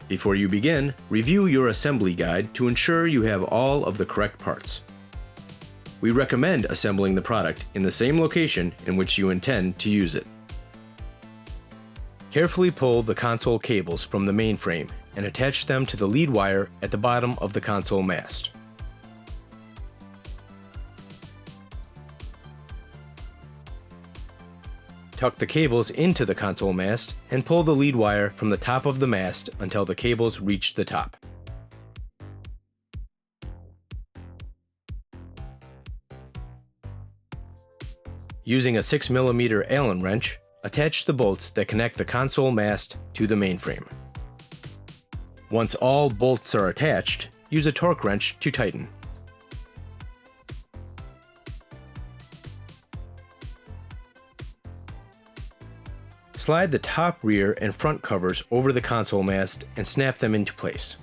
Before you begin, review your assembly guide to ensure you have all of the correct parts. We recommend assembling the product in the same location in which you intend to use it. Carefully pull the console cables from the mainframe and attach them to the lead wire at the bottom of the console mast. Tuck the cables into the console mast and pull the lead wire from the top of the mast until the cables reach the top. Using a 6mm Allen wrench, attach the bolts that connect the console mast to the mainframe. Once all bolts are attached, use a torque wrench to tighten. Slide the top, rear, and front covers over the console mast and snap them into place.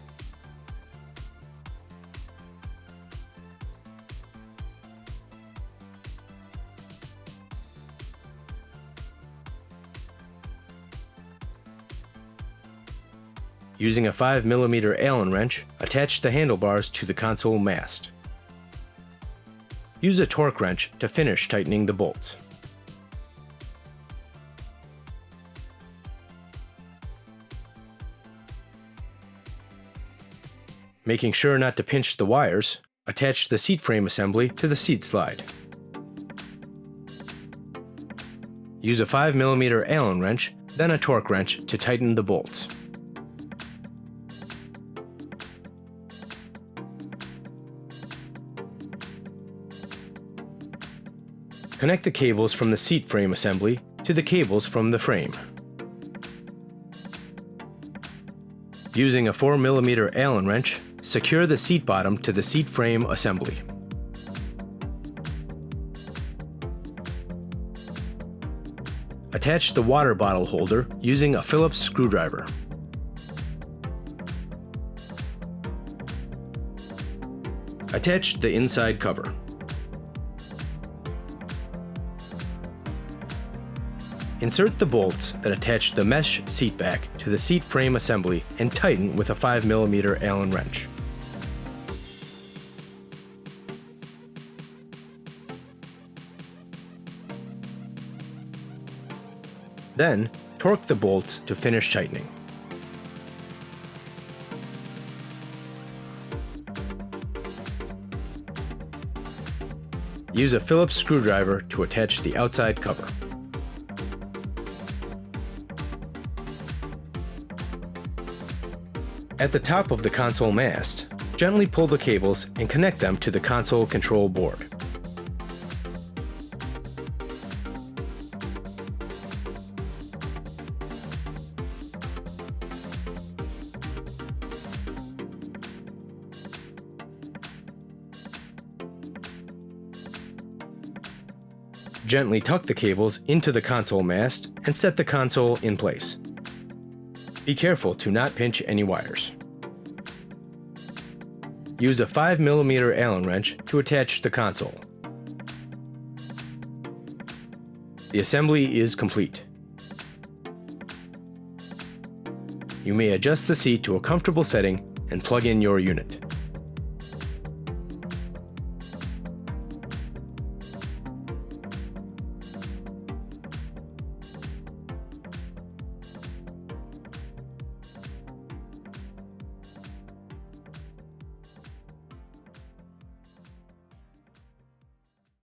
Using a 5mm Allen wrench, attach the handlebars to the console mast. Use a torque wrench to finish tightening the bolts. Making sure not to pinch the wires, attach the seat frame assembly to the seat slide. Use a 5mm Allen wrench, then a torque wrench to tighten the bolts. Connect the cables from the seat frame assembly to the cables from the frame. Using a 4mm Allen wrench, secure the seat bottom to the seat frame assembly. Attach the water bottle holder using a Phillips screwdriver. Attach the inside cover. Insert the bolts that attach the mesh seat back to the seat frame assembly and tighten with a 5mm Allen wrench. Then, torque the bolts to finish tightening. Use a Phillips screwdriver to attach the outside cover. At the top of the console mast, gently pull the cables and connect them to the console control board. Gently tuck the cables into the console mast and set the console in place. Be careful to not pinch any wires. Use a 5mm Allen wrench to attach the console. The assembly is complete. You may adjust the seat to a comfortable setting and plug in your unit.